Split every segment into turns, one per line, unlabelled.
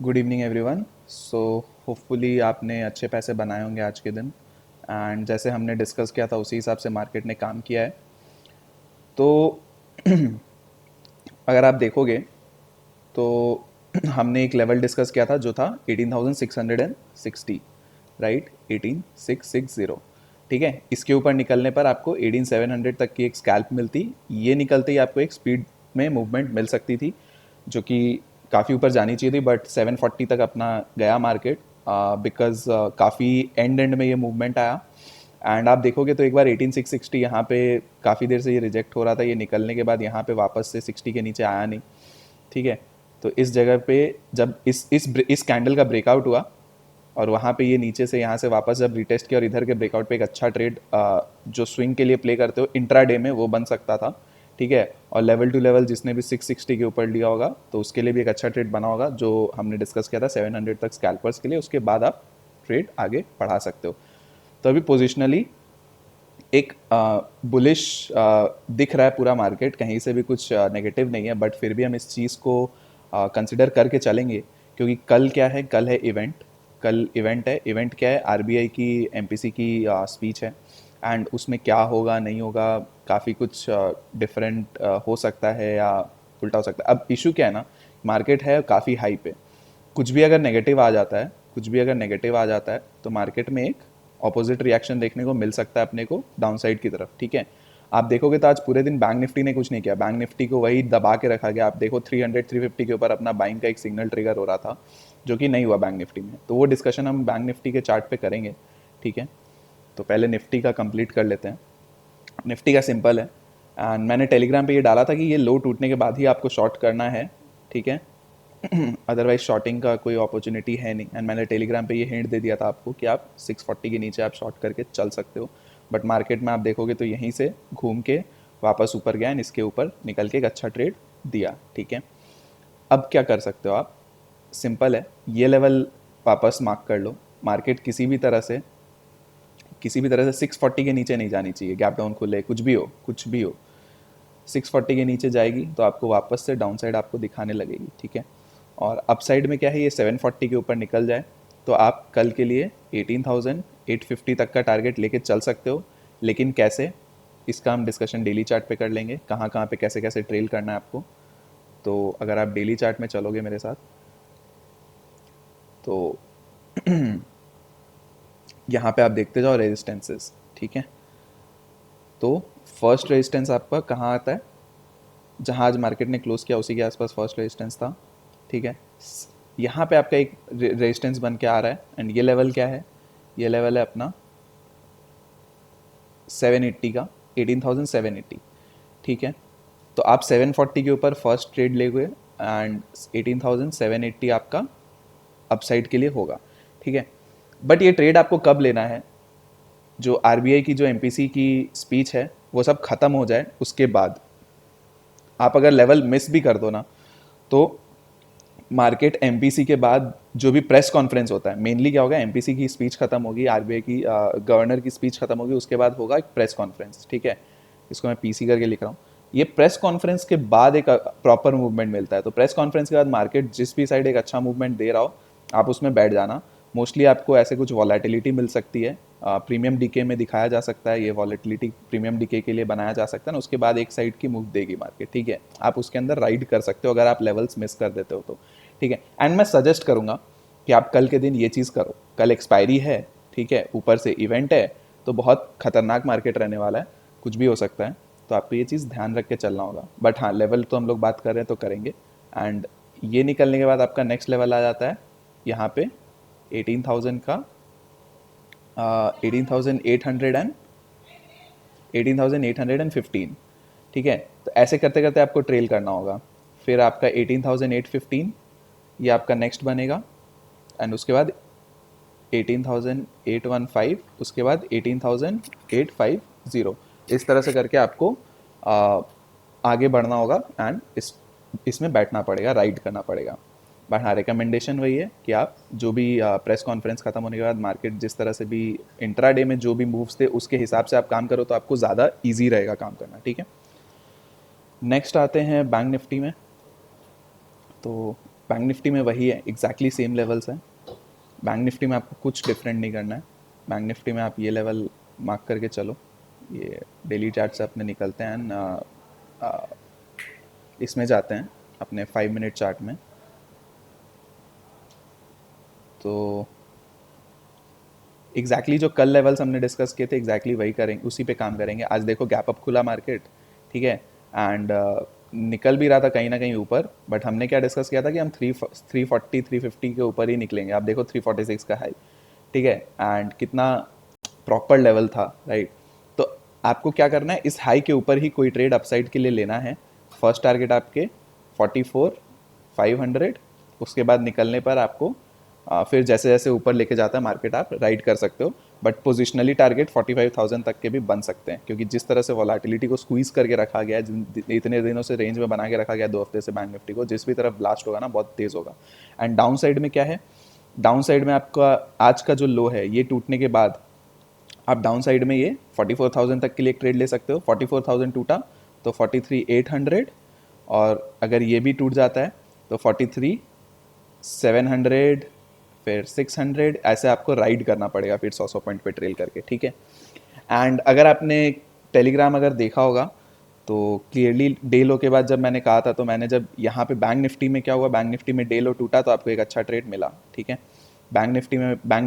Good evening everyone. So hopefully आपने अच्छे पैसे बनाए होंगे आज के दिन। एंड जैसे हमने डिस्कस किया था उसी हिसाब से मार्केट ने काम किया है। तो अगर आप देखोगे तो हमने एक लेवल डिस्कस किया था जो था 18,660, राइट, 18,660। ठीक है, इसके ऊपर निकलने पर आपको 18,700 तक की एक स्कैल्प मिलती। ये निकलते ही आपको एक स्पीड में मूवमेंट मिल सकती थी जो कि काफ़ी ऊपर जानी चाहिए थी, बट 740 तक अपना गया मार्केट, बिकॉज काफ़ी एंड में ये मूवमेंट आया। एंड आप देखोगे तो एक बार 18,660 यहाँ पे काफ़ी देर से ये रिजेक्ट हो रहा था। ये निकलने के बाद यहाँ पे वापस से 60 के नीचे आया नहीं। ठीक है, तो इस जगह पे जब इस कैंडल का ब्रेकआउट हुआ और वहाँ पे ये नीचे से यहाँ से वापस जब रिटेस्ट किया और इधर के ब्रेकआउट पे एक अच्छा ट्रेड जो स्विंग के लिए प्ले करते हो इंट्रा डे में वो बन सकता था। ठीक है, और लेवल टू लेवल जिसने भी 660 के ऊपर लिया होगा तो उसके लिए भी एक अच्छा ट्रेड बना होगा जो हमने डिस्कस किया था 700 तक स्कैल्पर्स के लिए। उसके बाद आप ट्रेड आगे बढ़ा सकते हो। तो अभी पोजिशनली एक बुलिश दिख रहा है पूरा मार्केट, कहीं से भी कुछ नेगेटिव नहीं है, बट फिर भी हम इस चीज़ को कंसिडर करके चलेंगे क्योंकि कल क्या है, कल है इवेंट। कल इवेंट है। इवेंट क्या है? आरबीआई की एमपीसी की स्पीच है। एंड उसमें क्या होगा नहीं होगा, काफ़ी कुछ डिफरेंट हो सकता है या उल्टा हो सकता है। अब इशू क्या है ना, मार्केट है काफ़ी हाई पे। कुछ भी अगर नेगेटिव आ जाता है, कुछ भी अगर नेगेटिव आ जाता है तो मार्केट में एक ऑपोजिट रिएक्शन देखने को मिल सकता है अपने को डाउनसाइड की तरफ। ठीक है, आप देखोगे तो आज पूरे दिन बैंक निफ्टी ने कुछ नहीं किया, बैंक निफ्टी को वही दबा के रखा गया। आप देखो 300 350 के ऊपर अपना बाइंग का एक सिग्नल ट्रिगर हो रहा था जो कि नहीं हुआ बैंक निफ्टी में। तो वो डिस्कशन हम बैंक निफ्टी के चार्ट पे करेंगे। ठीक है, तो पहले निफ्टी का कंप्लीट कर लेते हैं। निफ्टी का सिंपल है, एंड मैंने टेलीग्राम पे ये डाला था कि ये लो टूटने के बाद ही आपको शॉर्ट करना है। ठीक है, अदरवाइज शॉर्टिंग का कोई अपॉर्चुनिटी है नहीं। एंड मैंने टेलीग्राम पे ये हिंट दे दिया था आपको कि आप 640 के नीचे आप शॉर्ट करके चल सकते हो। बट मार्केट में आप देखोगे तो यहीं से घूम के वापस ऊपर गया एंड इसके ऊपर निकल के एक अच्छा ट्रेड दिया। ठीक है, अब क्या कर सकते हो आप? सिंपल है, ये लेवल वापस मार्क कर लो। मार्केट किसी भी तरह से 640 के नीचे नहीं जानी चाहिए। गैप डाउन खुले, कुछ भी हो, कुछ भी हो, 640 के नीचे जाएगी तो आपको वापस से डाउन साइड आपको दिखाने लगेगी। ठीक है, और अपसाइड में क्या है, ये 740 के ऊपर निकल जाए तो आप कल के लिए 18,850 तक का टारगेट लेके चल सकते हो। लेकिन कैसे, इसका हम डिस्कशन डेली चार्ट पे कर लेंगे, कहाँ कहाँ पे कैसे कैसे ट्रेल करना है आपको। तो अगर आप डेली चार्ट में चलोगे मेरे साथ तो यहाँ पे आप देखते जाओ रेजिस्टेंसेस। ठीक है, तो फर्स्ट रेजिस्टेंस आपका कहाँ आता है? जहाँ आज मार्केट ने क्लोज किया उसी के आसपास फर्स्ट रेजिस्टेंस था। ठीक है, यहाँ पे आपका एक रेजिस्टेंस बन के आ रहा है। एंड ये लेवल क्या है? ये लेवल है अपना 780 का, 18,780। ठीक है, तो आप 740 के ऊपर फर्स्ट ट्रेड ले गए एंड 18,780 आपका अपसाइड के लिए होगा। ठीक है, बट ये ट्रेड आपको कब लेना है? जो आरबीआई की जो एमपीसी की स्पीच है वो सब खत्म हो जाए उसके बाद। आप अगर लेवल मिस भी कर दो ना तो मार्केट एमपीसी के बाद जो भी प्रेस कॉन्फ्रेंस होता है, मेनली क्या होगा, एमपीसी की स्पीच खत्म होगी, आरबीआई की गवर्नर की स्पीच खत्म होगी, उसके बाद होगा एक प्रेस कॉन्फ्रेंस। ठीक है, इसको मैं पीसी करके लिख रहा हूँ। ये प्रेस कॉन्फ्रेंस के बाद एक प्रॉपर मूवमेंट मिलता है। तो प्रेस कॉन्फ्रेंस के बाद मार्केट जिस भी साइड एक अच्छा मूवमेंट दे रहा हो आप उसमें बैठ जाना। मोस्टली आपको ऐसे कुछ वॉलेटिलिटी मिल सकती है, प्रीमियम डीके में दिखाया जा सकता है, ये वॉलेटिलिटी प्रीमियम डीके के लिए बनाया जा सकता है ना। उसके बाद एक साइड की मूव देगी मार्केट। ठीक है, आप उसके अंदर राइड कर सकते हो अगर आप लेवल्स मिस कर देते हो तो। ठीक है, एंड मैं सजेस्ट करूंगा कि आप कल के दिन ये चीज़ करो। कल एक्सपायरी है, ठीक है, ऊपर से इवेंट है, तो बहुत खतरनाक मार्केट रहने वाला है, कुछ भी हो सकता है। तो आपको ये चीज़ ध्यान रख के चलना होगा। बट हाँ, लेवल तो हम लोग बात कर रहे हैं तो करेंगे। एंड ये निकलने के बाद आपका नेक्स्ट लेवल आ जाता है यहाँ पे 18,000 का, 18,800 एंड 18,815। ठीक है, तो ऐसे करते करते आपको ट्रेल करना होगा। फिर आपका 18,815 ये आपका नेक्स्ट बनेगा। एंड उसके बाद 18,815, उसके बाद 18,850। इस तरह से करके आपको आ, आगे बढ़ना होगा एंड इसमें बैठना पड़ेगा, राइड करना पड़ेगा। बट हाँ, रिकमेंडेशन वही है कि आप जो भी प्रेस कॉन्फ्रेंस खत्म होने के बाद मार्केट जिस तरह से भी इंट्राडे में जो भी मूव्स थे उसके हिसाब से आप काम करो तो आपको ज़्यादा ईजी रहेगा काम करना। ठीक है, नेक्स्ट आते हैं बैंक निफ्टी में। तो बैंक निफ्टी में वही है, एग्जैक्टली सेम लेवल्स हैं। बैंक निफ्टी में आपको कुछ डिफरेंट नहीं करना है। बैंक निफ्टी में आप ये लेवल मार्क करके चलो। ये डेली चार्ट से अपने निकलते हैं इसमें जाते हैं अपने 5 मिनट चार्ट में। तो एग्जैक्टली जो कल लेवल्स हमने डिस्कस किए थे एग्जैक्टली वही करेंगे, उसी पे काम करेंगे। आज देखो गैप अप खुला मार्केट, ठीक है, एंड निकल भी रहा था कहीं ना कहीं ऊपर, बट हमने क्या डिस्कस किया था कि हम 340 350 के ऊपर ही निकलेंगे। आप देखो 346 का हाई, ठीक है, एंड कितना प्रॉपर लेवल था, राइट। तो आपको क्या करना है, इस हाई के ऊपर ही कोई ट्रेड अपसाइड के लिए लेना है। फर्स्ट टारगेट आपके 44,500, उसके बाद निकलने पर आपको फिर जैसे जैसे ऊपर लेके जाता है मार्केट आप राइड कर सकते हो, बट पोजिशनली टारगेट 45,000 तक के भी बन सकते हैं, क्योंकि जिस तरह से वॉलेटिलिटी को स्क्वीज करके रखा गया है, इतने दिनों से रेंज में बना के रखा गया 2 हफ्ते से बैंक निफ्टी को, जिस भी तरफ ब्लास्ट होगा ना बहुत तेज़ होगा। एंड डाउन साइड में क्या है, डाउन साइड में आपका आज का जो लो है ये टूटने के बाद आप डाउन साइड में ये 44,000 तक के लिए एक ट्रेड ले सकते हो। 44,000 टूटा तो 43,800, और अगर ये भी टूट जाता है तो 43,700, फिर 600, ऐसे आपको राइड करना पड़ेगा फिर 100 पॉइंट पे ट्रेल करके, ठीक है। एंड अगर आपने टेलीग्राम अगर देखा होगा तो क्लियरली डे लो के बाद जब मैंने कहा था, तो मैंने जब यहाँ पे बैंक निफ्टी में क्या हुआ, बैंक निफ्टी में डे लो टूटा तो आपको एक अच्छा ट्रेड मिला, ठीक है। बैंक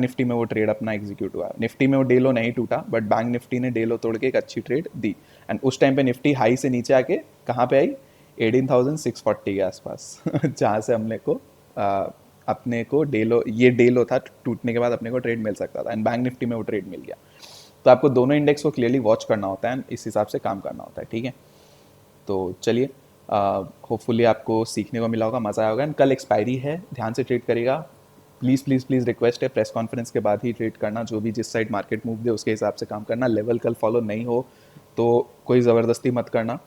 निफ्टी में वो ट्रेड अपना एग्जीक्यूट हुआ। निफ्टी में वो डे लो नहीं टूटा, बट बैंक निफ्टी ने डे लो तोड़ के एक अच्छी ट्रेड दी। एंड उस टाइम पे निफ्टी हाई से नीचे आके कहाँ पे आई, 18,640 के आसपास जहाँ से अपने को डे लो, ये डे लो था, टूटने के बाद अपने को ट्रेड मिल सकता था, एंड बैंक निफ्टी में वो ट्रेड मिल गया। तो आपको दोनों इंडेक्स को क्लियरली वॉच करना होता है, इस हिसाब से काम करना होता है, ठीक है। तो चलिए, होपफुली आपको सीखने को मिला होगा, मज़ा आया होगा। एंड कल एक्सपायरी है, ध्यान से ट्रेड करेगा। प्लीज़ प्लीज़ प्लीज़ रिक्वेस्ट है, प्रेस कॉन्फ्रेंस के बाद ही ट्रेड करना, जो भी जिस साइड मार्केट मूव दे उसके हिसाब से काम करना। लेवल कल फॉलो नहीं हो तो कोई ज़बरदस्ती मत करना।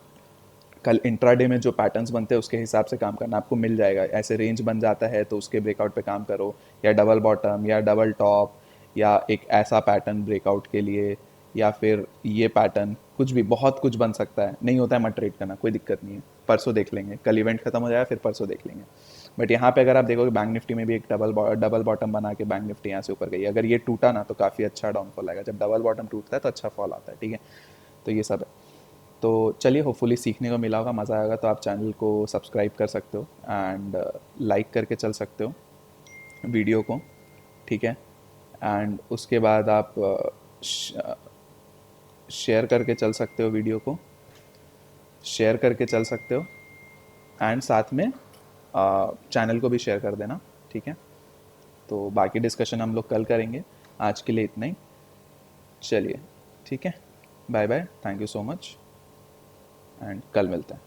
कल इंट्राडे में जो पैटर्न्स बनते हैं उसके हिसाब से काम करना, आपको मिल जाएगा। ऐसे रेंज बन जाता है तो उसके ब्रेकआउट पे काम करो, या डबल बॉटम या डबल टॉप, या एक ऐसा पैटर्न ब्रेकआउट के लिए, या फिर ये पैटर्न, कुछ भी, बहुत कुछ बन सकता है। नहीं होता है मत ट्रेड करना, कोई दिक्कत नहीं है, परसों देख लेंगे, कल इवेंट खत्म हो जाएगा फिर परसों देख लेंगे। बट यहाँ पे अगर आप देखोगे बैंक निफ्टी में भी एक डबल बॉटम बना के बैंक निफ्टी यहाँ से ऊपर गई, अगर ये टूटा ना तो काफ़ी अच्छा डाउनफॉल आएगा। जब डबल बॉटम टूटता है तो अच्छा फॉल आता है, ठीक है। तो ये सब है। तो चलिए, होपफुली सीखने को मिला होगा, मज़ा आएगा। तो आप चैनल को सब्सक्राइब कर सकते हो एंड लाइक करके चल सकते हो वीडियो को, ठीक है। एंड उसके बाद आप शेयर करके चल सकते हो, वीडियो को शेयर करके चल सकते हो, एंड साथ में चैनल को भी शेयर कर देना, ठीक है। तो बाकी डिस्कशन हम लोग कल करेंगे, आज के लिए इतना ही। चलिए, ठीक है, bye bye, thank you so much, and कल मिलते हैं।